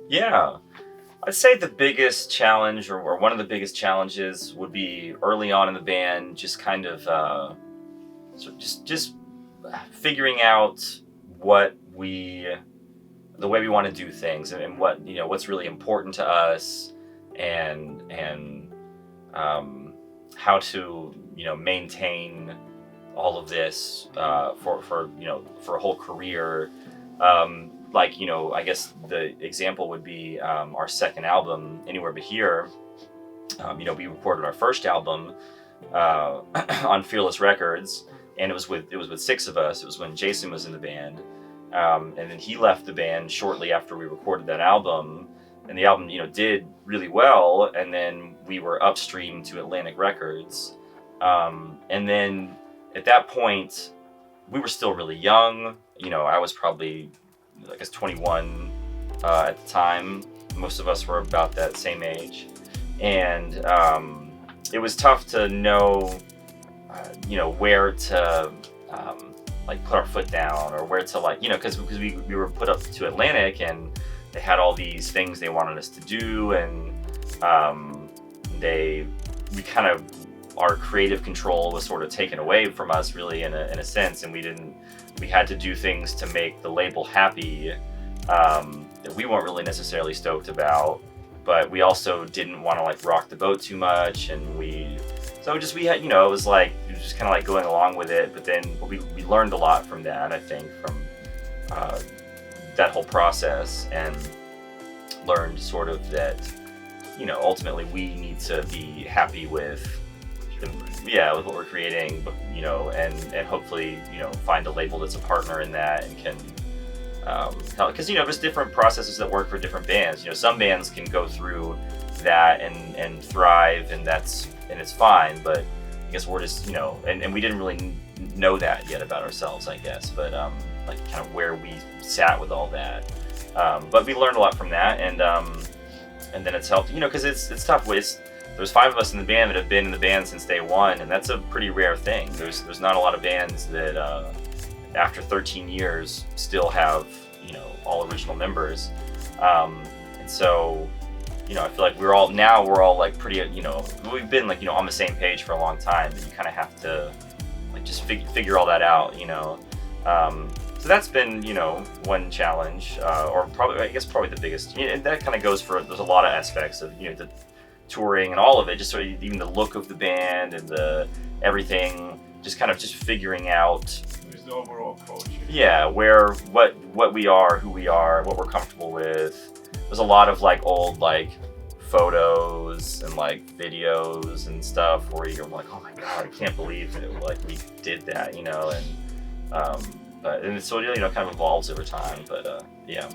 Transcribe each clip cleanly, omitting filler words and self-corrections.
Yeah. I'd say the biggest challenge, or one of the biggest challenges, would be early on in the band, just kind of just figuring out what we the way we want to do things, and what what's really important to us, and how to maintain all of this for a whole career. Like, I guess the example would be our second album, Anywhere But Here. We recorded our first album on Fearless Records, and it was with six of us. It was when Jason was in the band, and then he left the band shortly after we recorded that album. And the album, did really well. And then we were upstream to Atlantic Records, and then at that point, we were still really young. I was probably, I guess, 21 at the time. Most of us were about that same age, and it was tough to know, where to like put our foot down, or where to, like, because we were put up to Atlantic, and they had all these things they wanted us to do, and we kind of, our creative control was sort of taken away from us, really, in a sense, and we had to do things to make the label happy, that we weren't really necessarily stoked about, but we also didn't want to, like, rock the boat too much, and we had, it was just kind of like going along with it. But then we learned a lot from that, I think, from that whole process, and learned sort of that, ultimately we need to be happy with with what we're creating, but, and hopefully, find a label that's a partner in that, and can help, because, there's different processes that work for different bands. Some bands can go through that and thrive, and it's fine, but I guess we're just, and we didn't really know that yet about ourselves, I guess, but like, kind of where we sat with all that, but we learned a lot from that, and then it's helped, because it's tough. There's five of us in the band that have been in the band since day one, and that's a pretty rare thing. There's not a lot of bands that after 13 years still have, all original members, and so, I feel like we're all like pretty, we've been, like, on the same page for a long time, but you kind of have to, like, just figure all that out, so that's been, one challenge, or probably the biggest. And that kind of goes for, there's a lot of aspects of, the touring and all of it, just sort of even the look of the band and the everything, just kind of just figuring out the overall approach. Yeah, what we are, who we are, what we're comfortable with. There's a lot of, like, old, like, photos and, like, videos and stuff where you're like, oh my god, I can't believe it, like, we did that, and so it, kind of evolves over time, but yeah.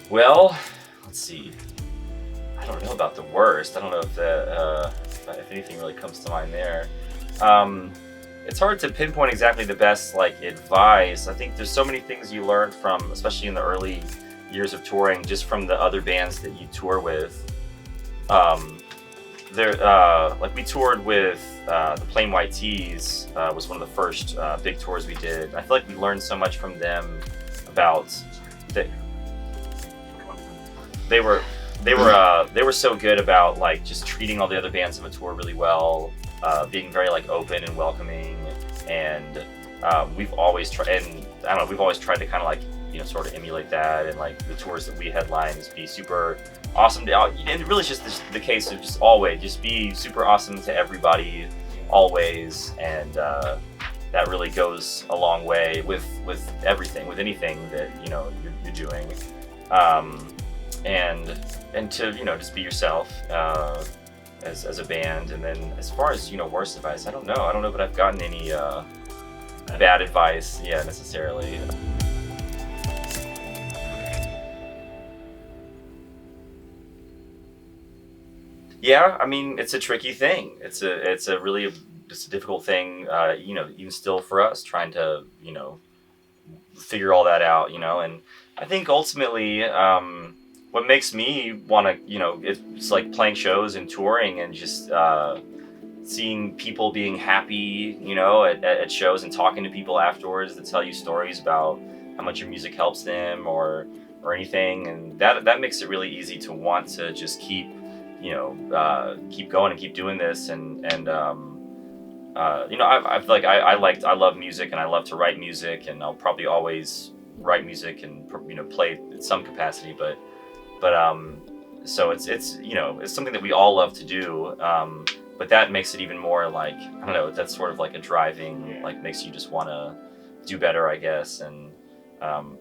Well, let's see. I don't know about the worst. I don't know if anything really comes to mind there. It's hard to pinpoint exactly the best, like, advice. I think there's so many things you learn from, especially in the early years of touring, just from the other bands that you tour with. Like, we toured with the Plain White Tees, was one of the first big tours we did. I feel like we learned so much from them about they were so good about, like, just treating all the other bands on the tour really well, being very, like, open and welcoming, and we've always tried to kind of, like, sort of emulate that, and, like, the tours that we headline just be super awesome and really it's just the case of just always just be super awesome to everybody always, and that really goes a long way with everything, with anything that you're doing, and to just be yourself as a band. And then as far as worst advice, I don't know that I've gotten any bad advice necessarily. Yeah, I mean, it's a tricky thing. It's a really difficult thing, even still for us, trying to figure all that out, and I think ultimately, what makes me want to, it's like playing shows and touring, and just seeing people being happy, you know, at shows and talking to people afterwards that tell you stories about how much your music helps them or anything, and that makes it really easy to want to just keep, you know, keep going and keep doing this, and you know, I feel like I love music and I love to write music, and I'll probably always write music and, you know, play in some capacity, but so it's you know, it's something that we all love to do, but that makes it even more like, I don't know, that's sort of like a driving, like makes you just want to do better, I guess, and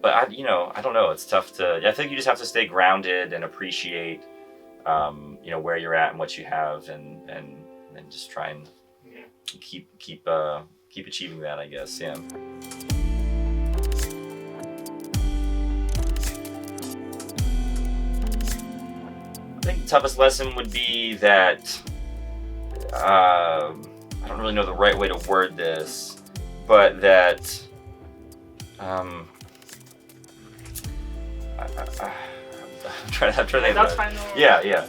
but you know, I don't know, it's tough to, I think you just have to stay grounded and appreciate, you know, where you're at and what you have, and just try and keep achieving that, I guess. Yeah. I think the toughest lesson would be that I don't really know the right way to word this, but that I'm trying to think. That's fine. Yeah.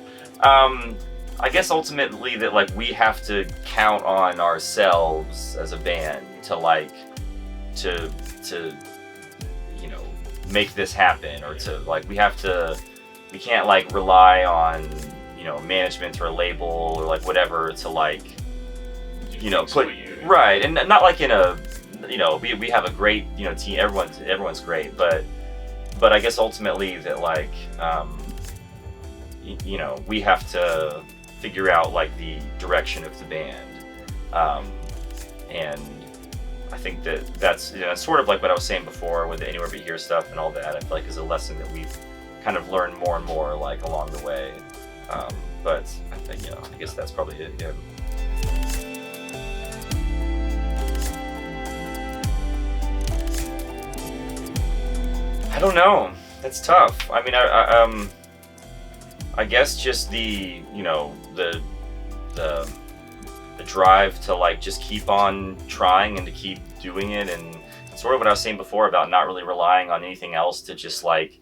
I guess ultimately that, like, we have to count on ourselves as a band to you know, make this happen, or to, like, we can't like rely on, you know, management or a label or like whatever to, like, you know, put right, and not like in a, you know, we have a great, you know, team, everyone's great, but I guess ultimately that, like, you know, we have to figure out like the direction of the band, and I think that's, you know, sort of like what I was saying before with the Anywhere But Here stuff and all that. I feel like is a lesson that we've kind of learned more and more, like, along the way, but I think, you know, I guess that's probably it. Yeah. I don't know. That's tough. I mean, I guess just the, you know, the drive to, like, just keep on trying and to keep doing it, and sort of what I was saying before about not really relying on anything else to just, like,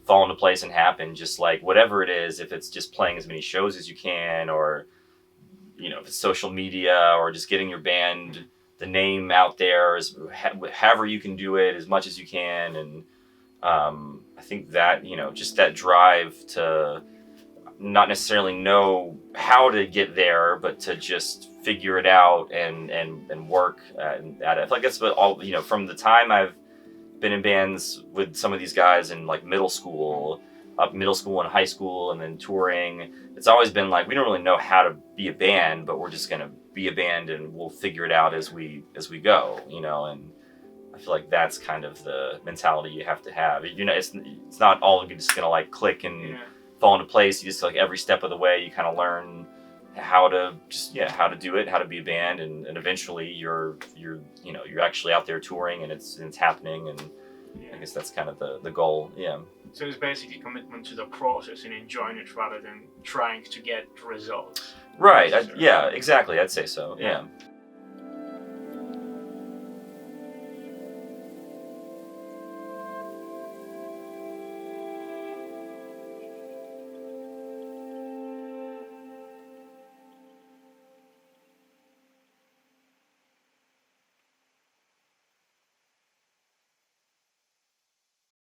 fall into place and happen. Just, like, whatever it is, if it's just playing as many shows as you can, or, you know, if it's social media, or just getting your band, the name out there, however you can do it as much as you can, and I think that, you know, just that drive to not necessarily know how to get there, but to just figure it out and work at it. I feel like that's what all, you know, from the time I've been in bands with some of these guys in, like, middle school and high school, and then touring, it's always been like, we don't really know how to be a band, but we're just gonna be a band and we'll figure it out as we go, you know. And I feel like that's kind of the mentality you have to have. You know, it's not all just gonna, like, click and fall into place. You just, like, every step of the way you kind of learn how to do it, how to be a band, and eventually you're you know, you're actually out there touring, and it's happening, and I guess that's kind of the goal. Yeah. So it's basically commitment to the process and enjoying it rather than trying to get results. Right. Yeah. Exactly. I'd say so. Yeah.